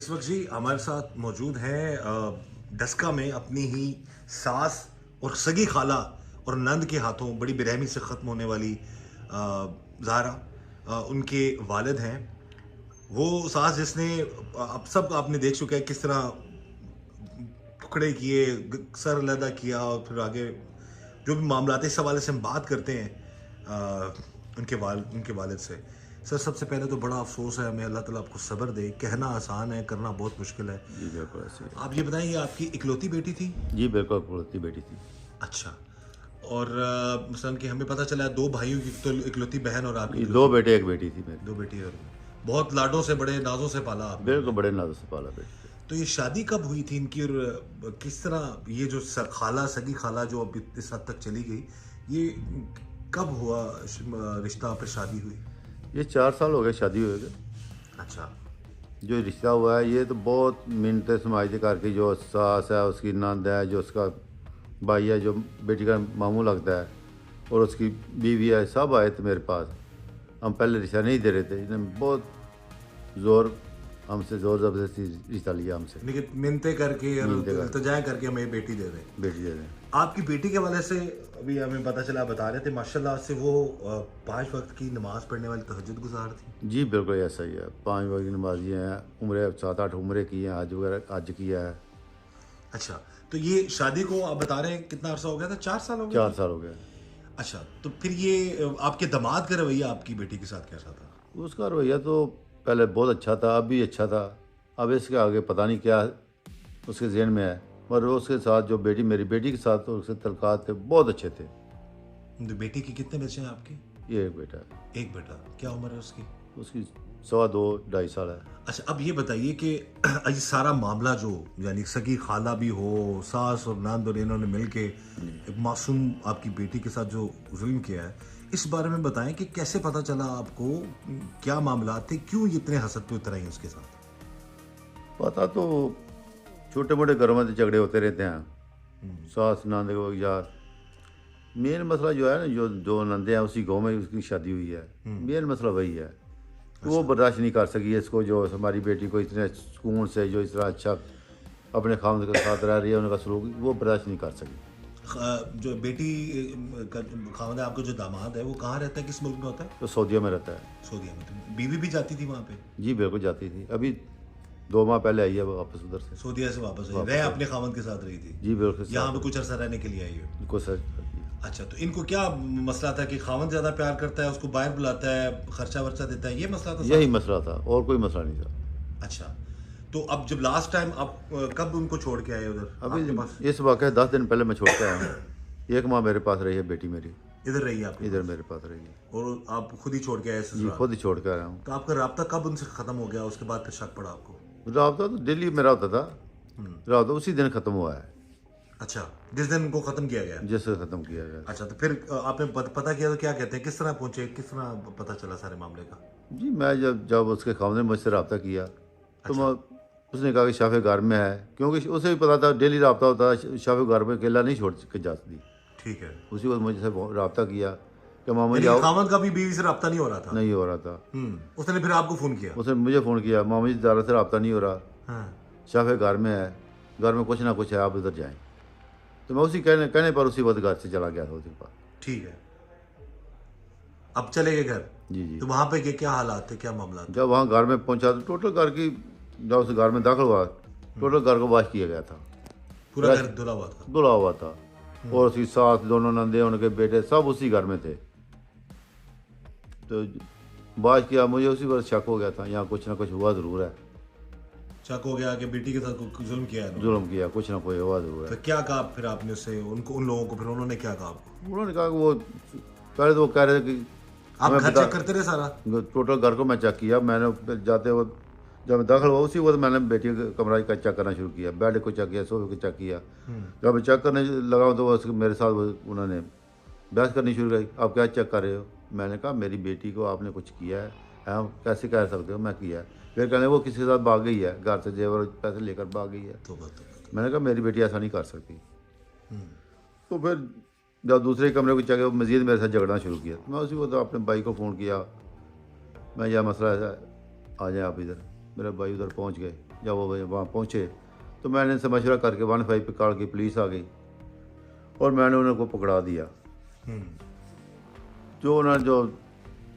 इस वक्त जी हमारे साथ मौजूद है डस्का में अपनी ही सास और सगी खाला और नंद के हाथों बड़ी बेरहमी से ख़त्म होने वाली ज़ाहरा उनके वालिद हैं। वो सास जिसने अब सब आपने देख चुका है किस तरह टुकड़े किए, सर अलहदा किया और फिर आगे जो भी मामलात इस हवाले से हम बात करते हैं उनके वालिद से। सर सबसे पहले तो बड़ा अफसोस है, हमें अल्लाह ताला आपको सब्र दे। कहना आसान है, करना बहुत मुश्किल है। जी, बिल्कुल ऐसे ही है। आप ये बताएं, ये आपकी इकलौती बेटी थी? जी, बिल्कुल इकलौती बेटी थी। अच्छा। और मसलन कि हमें पता चला है दो भाइयों की तो इकलौती बहन और आपकी जी, 2 इकलौती बेटे 1 बेटी थी मेरी। दो बेटी और बहुत लाडों से बड़े नाजों से पाला आपने बिल्कुल उन्हें। बड़े नाज़ों से पाला बेटी को। तो ये शादी कब हुई थी इनकी और किस तरह ये जो खाला सगी खाला जो अब इस हद तक चली गई, ये कब हुआ रिश्ता फिर शादी हुई? ये 4 साल हो गए शादी हुए हुए। अच्छा। जो रिश्ता हुआ है ये तो बहुत मिन्नतें समाजते करके, जो सास है, उसकी नंद है, जो उसका भाई है, जो बेटी का मामू लगता है, और उसकी बीवी है, सब आए थे मेरे पास। हम पहले रिश्ता नहीं दे रहे थे, इन्होंने बहुत ज़ोर ज़बरदस्ती रिश्ता लिया हमसे। लेकिन मिन्नतें करके और मिन्नतें करके इल्तिजा करके हमें बेटी दे दें। बेटी दे दें। आपकी बेटी के हवाले से अभी हमें पता चला, बता रहे थे माशाल्लाह से वो 5 वक्त की नमाज पढ़ने वाली तहज्जुद गुजार थी। जी, बिल्कुल ऐसा ही है। 5 वक्त की नमाज़ी हैं, उम्रें 7-8 उम्रें की हैं, हज किया है। अच्छा, तो ये शादी को आप बता रहे हैं कितना अरसा हो गया था? 4 साल हो गए 4 थे? साल हो गए। अच्छा, तो फिर ये आपके दामाद का रवैया आपकी बेटी के साथ कैसा था? उसका रवैया तो पहले बहुत अच्छा था, अब भी अच्छा था। अब इसके आगे पता नहीं क्या उसके ज़हन में है। पर उसके साथ जो बेटी, मेरी बेटी के साथ तो उसके तल्लुकात थे, बहुत अच्छे थे। तो बेटी के कितने बच्चे हैं आपके? ये एक बेटा है, एक बेटा। क्या उम्र है उसकी? उसकी सवा 2 ढाई साल है। अच्छा, अब ये बताइए कि ये सारा मामला जो यानी सगी खाला भी हो, सास और नंद और इन्होंने मिलके एक मासूम आपकी बेटी के साथ जो जुल्म किया है, इस बारे में बताएं कि कैसे पता चला आपको, क्या मामला थे, क्यों ये इतने हसद पे उतर आई उसके साथ? पता तो छोटे मोटे घरों में तो झगड़े होते रहते हैं, सास नंद को यार। मेन मसला जो है ना, जो जो नंदे हैं उसी गाँव में उसकी शादी हुई है। मेन मसला वही है कि वो बर्दाश्त नहीं कर सकी है इसको, जो हमारी बेटी को इतने सुकून से, जो इस तरह अच्छा अपने खामद के साथ रह रही है, उनका सलूक वो बर्दाश्त नहीं कर सकी। जो बेटी का खामद है, आपका जो दामाद है, वो कहाँ रहता है, किस मुल्क में होता है? तो सऊदीया में रहता है। सऊदीया में। तो बीवी भी जाती थी वहाँ पे? जी, बिल्कुल जाती थी। अभी 2 माह पहले आई है वो वापस उधर से। सऊदीया से वापस आई, वापस रह आई। अपने खामद के साथ रही थी? जी, बिल्कुल यहाँ पे साथ कुछ अरसा रहने के लिए आई हो? बिल्कुल सच करती है। अच्छा, तो इनको क्या मसला था कि खामद ज्यादा प्यार करता है, उसको बाहर बुलाता है, खर्चा वर्चा देता है, ये मसला था यही साथ? मसला था और कोई मसला नहीं था। अच्छा, तो अब जब लास्ट टाइम आप कब उनको छोड़ के आए उधर आपके पास? अभी इस वाक़े 10 दिन पहले मैं छोड़ के आया हूँ। 1 माह मेरे पास रही है बेटी मेरी, इधर रही आपके इधर पास? मेरे पास रही है। और आप खुद ही छोड़ के आए जी, ससुराल? खुद ही छोड़ के आया हूँ। तो आपका राब्ता कब उनसे खत्म हो गया, उसके बाद फिर शक पड़ा आपको? राब्ता तो डेली मेरा होता था, राब्ता उसी दिन ख़त्म हुआ है अच्छा, जिस दिन उनको खत्म किया गया? जिससे ख़त्म किया गया। अच्छा, तो फिर आपने पता किया तो क्या कहते हैं, किस तरह पहुंचे, किस तरह पता चला सारे मामले का? जी, मैं जब जब उसके खामद ने मुझसे रब्ता किया तो अच्छा। मैं उसने कहा कि शाफ़े घर में है, क्योंकि उसे भी पता था डेली रब्ता होता है, शाफ़े घर में अकेला नहीं छोड़ के जाती। ठीक है। उसी वक्त मुझसे रब्ता किया कि मामा यानी जी कि आओ। खामद का भी बीवी से राब्ता नहीं हो रहा था? नहीं हो रहा था। उसने फिर आपको फोन किया? उसने मुझे फ़ोन किया, मामा जी ज़्यादा से रब्ता नहीं हो रहा, हाँ। शाफ़े घर में है, घर में कुछ ना कुछ है, आप उधर जाएँ। तो मैं उसी कहने पर उसी वक्त घर से चला गया था उसके पास। ठीक है। अब चले गए घर? जी, जी। तो वहां पे क्या हालात थे, क्या मामला था? जब वहाँ घर में पहुँचा तो टोटल घर की, जब उस घर में दाखिल हुआ, टोटल घर को वाश किया गया था, पूरा घर धुला हुआ था? धुला हुआ था। और उसकी सास, दोनों नंदे, उनके बेटे सब उसी घर में थे। तो वाश किया, मुझे उसी पर शक हो गया था यहाँ कुछ ना कुछ हुआ ज़रूर है। शक हो गया कि बेटी के साथ जुल्म किया है इन्होंने। जुल्म किया, कुछ ना कोई हुआ ज़रूर है। तो क्या कहा फिर आपने उससे, उनको, उन लोगों को, फिर उन्होंने क्या कहा आपको? उन्होंने कहा कि वो पहले तो वो कह रहे थे कि आप हमें घर बता, चेक करते रहे सारा? टोटल घर को मैं चेक किया। मैंने फिर जाते हुए जब मैं दाखिल हुआ उसी वक्त मैंने बेटी का कमरा का चेक करना शुरू किया, बेड को चेक किया, सोफे को चेक किया। जब मैं चेक करने लगा तो मेरे साथ उन्होंने बहस करनी शुरू की, आप क्या चेक कर रहे हो? मैंने कहा मेरी बेटी को आपने कुछ किया है, हम कैसे कह सकते हो मैं किया है? फिर कहने वो किसी के साथ भाग गई है, घर से जेवर पैसे लेकर भाग गई है। तो मैंने कहा मेरी बेटी ऐसा नहीं कर सकती। तो फिर जब दूसरे कमरे को चेक, मज़ीद मेरे साथ झगड़ना शुरू किया। तो मैं उसी वक्त अपने भाई को फ़ोन किया, मैं यह मसला है, आ जाए आप इधर। मेरे भाई उधर पहुंच गए। जब वो वहाँ पहुँचे तो मैंने इनसे मशवरा करके 15 पे कॉल की, पुलिस आ गई और मैंने उनको पकड़ा दिया। जो उन्होंने जो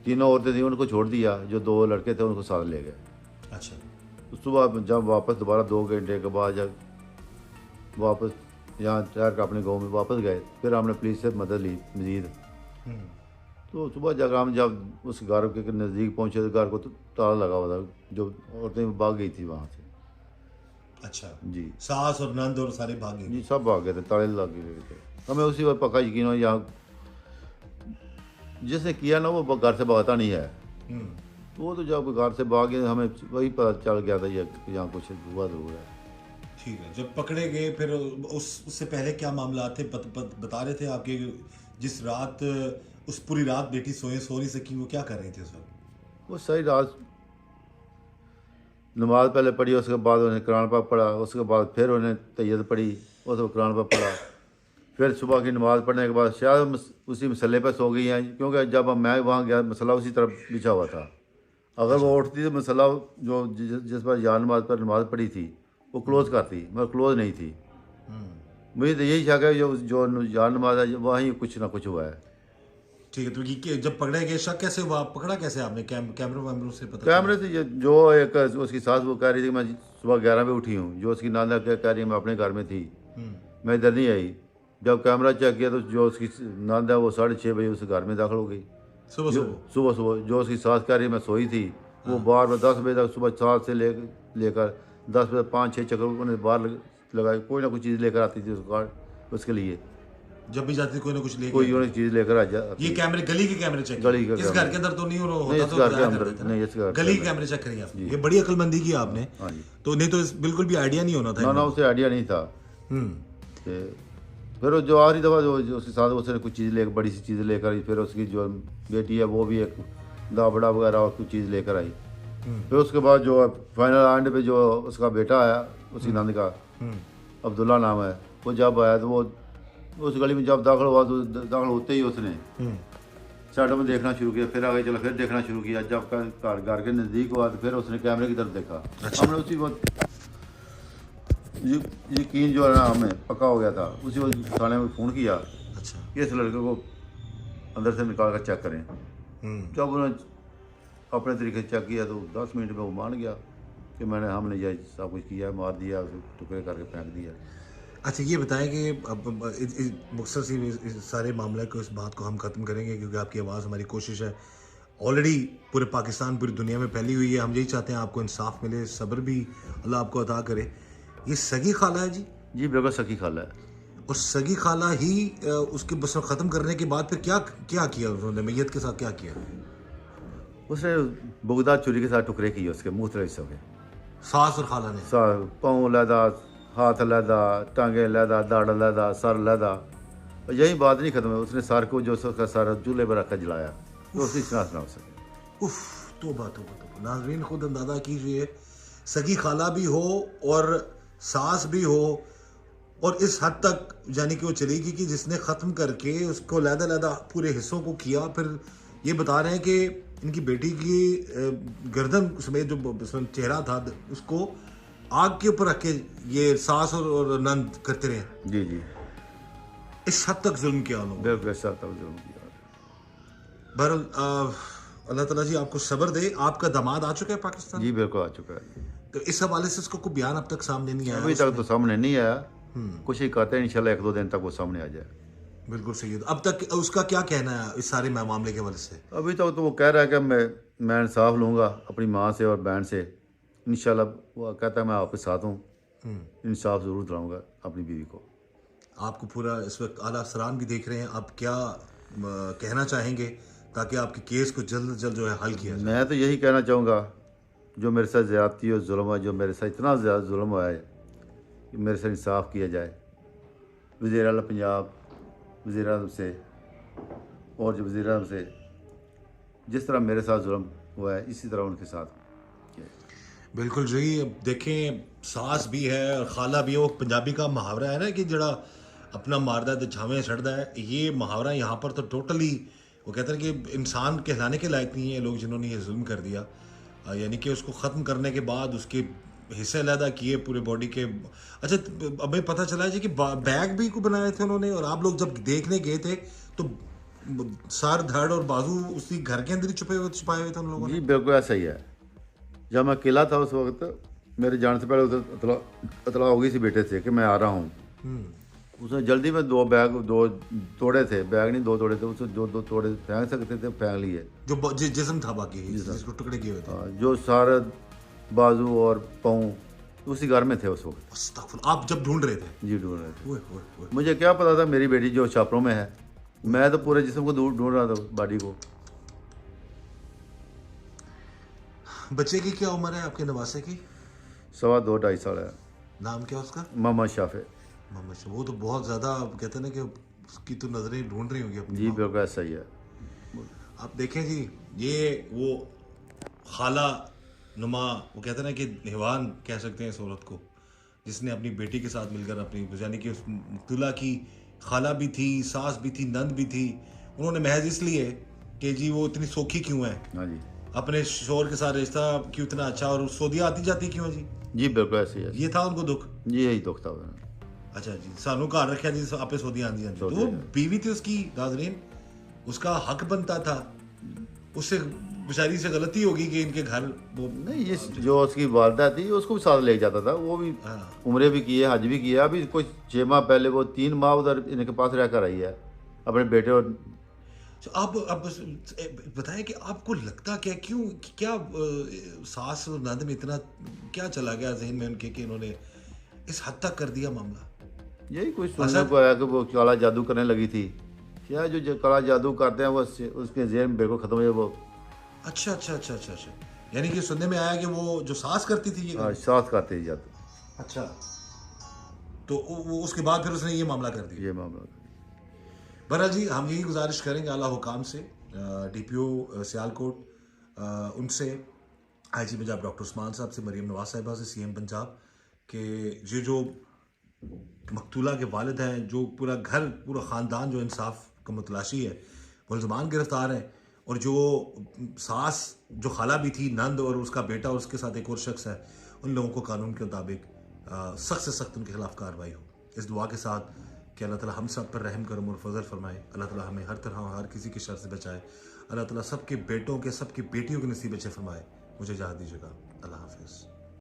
3 औरतें थी उनको छोड़ दिया, जो 2 लड़के थे उनको साथ ले गए। अच्छा। तो सुबह जब वापस दोबारा 2 घंटे के बाद जब वापस यहाँ ठहर कर अपने गाँव में वापस गए, फिर हमने पुलिस से मदद ली मज़ीद। तो सुबह जब हम जब उस घर के नज़दीक पहुँचे तो घर को तो ताला लगा हुआ था, जो औरतें भाग गई थी वहाँ से। अच्छा जी सास और नंद और सारे भागे। जी सब भाग गए थे, ताले लग गए थे। हमें उसी वक्त पक्का यकीन हो यहाँ जिसने किया ना वो घर से भागता नहीं है। तो वो तो जब घर से भाग गए हमें वही पता चल गया था ये कि यहाँ कुछ हुआ ज़रूर है। ठीक है, जब पकड़े गए फिर उससे पहले क्या मामला थे? बता रहे थे आपके जिस रात उस पूरी रात बेटी सो नहीं सकी, वो क्या कर रही थी उस वक्त? वो सही रात नमाज पहले पढ़ी, उसके बाद उन्हें कुरान पाक पढ़ा, उसके बाद फिर उन्हें तैयद पढ़ी, उसके कुरान पाक पढ़ा, फिर सुबह की नमाज़ पढ़ने के बाद शायद उसी मसले पर सो गई हैं, क्योंकि जब मैं वहाँ गया मसला उसी तरफ बिछा हुआ था। अगर वो उठती तो मसला जो जिस पर यार नमाज पर नमाज़ पढ़ी थी वो क्लोज़ करती, मगर क्लोज़ नहीं थी। मुझे तो यही शक है जो यार नमाज है वहीं कुछ ना कुछ हुआ है। ठीक है, तो ये जब पकड़े गए शक कैसे हुआ? पकड़ा कैसे आपने? कैमरे वैमरों से पता? कैमरे से जो एक उसकी सास वो कह रही थी कि मैं सुबह 11 बजे उठी हूँ, जो उसकी नाना कह रही है मैं अपने घर में थी, मैं इधर नहीं आई। जब कैमरा चेक किया तो जो उसकी नाना वो 6:30 बजे उस घर में दाखिल हो गई। सुबह जो उसकी सास कह रही है मैं सोई थी, वो बार 10 बजे तक सुबह 7 से लेकर 10 बजे 5-6 चक्कर उन्हें बाहर लगाए, कोई ना कोई चीज़ लेकर आती थी उसके लिए। जब भी जाती कोई ना कुछ लेके कोई उन्हें चीज़ लेकर आ जाती। ये कैमरे गली के कैमरे चेक? गली के इस घर के अंदर तो नहीं होता? नहीं, इस घर के अंदर नहीं, इस घर गली के कैमरे चेक करिए आपने। ये बड़ी अक्लमंदी की आपने। हाँ जी। तो नहीं तो बिल्कुल भी आइडिया नहीं होना था। ना उसे आइडिया नहीं था। फिर जो आखिरी दफ़ा जो उसके साथ उसने कुछ चीज़ लेकर, बड़ी सी चीज़ लेकर आई, फिर उसकी जो बेटी है वो भी एक दाबड़ा वगैरह और कुछ चीज़ लेकर आई। फिर उसके बाद जो फाइनल एंड पे जो उसका बेटा आया, उसकी नंद का अब्दुल्ला नाम है, वो जब आया तो वो उस गली में जब दाखिल हुआ तो दाखिल होते ही उसने साइडों में देखना शुरू किया, फिर आगे चला, फिर देखना शुरू किया। जब घर के नज़दीक हुआ तो फिर उसने कैमरे की तरफ देखा। हमने उसी वक्त यकीन जो है ना हमें पक्का हो गया था, उसी वक्त थाने में फ़ोन किया कि इस लड़के को अंदर से निकाल कर चेक करें। जब उन्होंने अपने तरीके से चेक किया तो 10 मिनट में वो मान गया कि हमने ये सब कुछ किया, मार दिया, टुकड़े करके फेंक दिया। अच्छा ये बताएं कि अब मुख्तसर सी इस सारे मामले को, इस बात को हम ख़त्म करेंगे क्योंकि आपकी आवाज़ हमारी कोशिश है ऑलरेडी पूरे पाकिस्तान पूरी दुनिया में फैली हुई है। हम यही चाहते हैं आपको इंसाफ मिले, सब्र भी अल्लाह आपको अता करे। ये सगी खाला है जी? जी बिल्कुल सगी खाला है। और सगी खाला ही उसके बस ख़त्म करने के बाद फिर क्या क्या किया उन्होंने? मैयत के साथ क्या किया? उसने बुगदार छुरी के साथ टुकड़े किए उसके मुख्तलिफ हिस्सों के। सास और खाला ने? पाँव लहदा, हाथ लहदा, टांगे लहदा, दाढ़ लहदा, सर लहदा। और यही बात नहीं ख़त्म है, उसने सर को जो उसका सर चूल्हे पर रखकर जलाया तो उसकी शनाख्त ना हो सके। उफ, तौबा तौबा तौबा। नाज़रीन खुद अंदाज़ा कीजिए, सगी खाला भी हो और सास भी हो, और इस हद तक यानी कि वो चली गई कि जिसने ख़त्म करके उसको लहदा लहदा पूरे हिस्सों को किया। फिर ये बता रहे हैं कि इनकी बेटी की गर्दन समेत जो चेहरा था उसको आग के ऊपर रख के ये सास और नंद करते रहे। जी जी, इस हद तक जुल्म किया उन्होंने। बिल्कुल इस हद तक जुल्म किया। बहरहाल अल्लाह ताला जी आपको सब्र दे। आपका दामाद आ चुका है पाकिस्तान? जी बिल्कुल आ चुका है। तो इस हवाले से इसको कोई बयान अब तक सामने नहीं आया? अभी तक तो सामने नहीं आया, कुछ ही कहते हैं इंशाल्लाह 1-2 दिन तक वो सामने आ जाए। बिल्कुल सही है। अब तक उसका क्या कहना है इस सारे मामले के हवाले से? अभी तक तो वो कह रहा है कि मैं इंसाफ लूँगा अपनी माँ से और बहन से। इंशाल्लाह वो कहता है मैं आपके साथ हूँ, इंसाफ ज़रूर दिलाऊँगा अपनी बीवी को। आपको पूरा इस वक्त आला अफसरान भी देख रहे हैं, आप क्या कहना चाहेंगे ताकि आपके केस को जल्द से जल्द जो है हल किया जाए? मैं तो यही कहना चाहूँगा, जो मेरे साथ ज़्यादती और जुल्म है, जो मेरे साथ इतना ज़्यादा जुल्म हुआ है, कि मेरे साथ इंसाफ किया जाए। वज़ीर आला पंजाब, वज़ीर आज़म से और जो वज़ीर आज़म से जिस तरह मेरे साथ जुल्म हुआ है इसी तरह उनके साथ किया जाए। बिल्कुल जी। अब देखें, सास भी है और खाला भी है। वो पंजाबी का मुहावरा है ना कि जड़ा अपना मारदा तो छावें छड़दा है, ये मुहावरा यहाँ पर तो टोटली वो कहते हैं कि इंसान कहलाने के लायक नहीं है लोग जिन्होंने ये जुल्म कर दिया। यानी कि उसको ख़त्म करने के बाद उसके हिस्से अलहदा किए पूरे बॉडी के। अच्छा, हमें पता चला है जी कि बैग भी को बनाए थे उन्होंने, और आप लोग जब देखने गए थे तो सर धड़ और बाजू उसी घर के अंदर ही छुपाए हुए थे उन लोगों जी ने। बिल्कुल ऐसा ही है। जब मैं अकेला था उस वक्त, मेरे जाने से पहले उधर इतला हो गई थी बेटे से कि मैं आ रहा हूँ। उसने जल्दी में 2 बैग, 2 तोड़े थे, बैग नहीं 2 तोड़े थे, उसने जो 2 तोड़े फेंक सकते थे फेंक लिए। जो जिस्म था बाकी जिसको टुकड़े किए हुए थे। जो सारे बाजू और पाँव उसी घर में थे उस वक्त। अस्तगफुरुल्लाह, आप जब ढूंढ रहे थे? जी ढूंढ रहे थे। ओए ओए ओए। मुझे क्या पता था मेरी बेटी जो छापरों में है, मैं तो पूरे जिस्म को ढूंढ रहा था, बॉडी को। बच्चे की क्या उम्र है आपके नवासे की? 2.25 2.5 साल है। नाम क्या उसका? मोहम्मद शाफे। मोहम्मद शफी। वो तो बहुत ज़्यादा कहते हैं ना कि उसकी तो नज़रें ढूंढ रही होंगी अपनी जी माँ को। बिल्कुल ऐसा ही है। आप देखें जी, ये वो खाला नुमा, वो कहते हैं ना कि निहवान कह सकते हैं इस औरत को, जिसने अपनी बेटी के साथ मिलकर अपनी, यानी कि उस मुक्तुला की खाला भी थी, सास भी थी, नंद भी थी। उन्होंने महज इसलिए कि जी वो इतनी सोखी क्यों है, हाँ जी। अपने शोहर के साथ रिश्ता क्यों इतना अच्छा, और सऊदीया आती जाती क्यों है जी, जी बिल्कुल ऐसे ही है। ये था उनको दुख। जी यही दुख था उन्हें। अच्छा जी, सानू घर रखा जी, आपे सऊदी आंदी जाती, तो वो बीवी थी उसकी, नाज़रीन, उसका हक बनता था। उससे बेचारी से गलती होगी कि इनके घर वो नहीं, ये जो उसकी वालदा थी उसको भी साथ ले जाता था, वो भी उम्रे भी किए, हज भी किया। अभी कुछ 6 माह पहले वो 3 माह उधर इनके पास रहकर आई है अपने बेटे। और तो आप बताएं कि आपको लगता क्या, क्यों, क्या सास और नंद में इतना क्या चला गया जहन में उनके कि इन्होंने इस हद तक कर दिया मामला? यही कुछ सुनने को आया कि वो काला जादू करने लगी थी। क्या जो काला जादू करते हैं वो उसके जहन बिल्कुल खत्म हो जाए वो। अच्छा अच्छा अच्छा अच्छा अच्छा, यानी कि सुनने में आया कि वो जो सास करती थी ये काम? साथ करते ही जादू। अच्छा, तो वो उसके बाद फिर उसने ये मामला कर दिया। ये मामला। बहरहाल जी, हम यही गुजारिश करेंगे आला हुकाम से, DPO सियालकोट, उनसे, IG पंजाब डॉक्टर उस्मान साहब से, मरीम नवाज साहिबा से, CM पंजाब, कि ये जो मकतूला के वालिद हैं, जो पूरा घर, पूरा ख़ानदान जो इंसाफ का मुतलाशी है, मुलजमान गिरफ्तार हैं, और जो सास, जो खाला भी थी, नंद, और उसका बेटा और उसके साथ एक और शख्स है, उन लोगों को कानून के मुताबिक सख्त से सख्त उनके खिलाफ कार्रवाई हो। इस दुआ के साथ कि अल्लाह ताला हम सब पर रहम करम और फजल फरमाए, अल्लाह ताला हमें हर तरह हर किसी के शर से बचाए, अल्लाह ताला सबके बेटों के, सबकी बेटियों के नसीब अच्छे फरमाए। मुझे इजाज़त दीजिएगा, अल्लाह हाफिज़।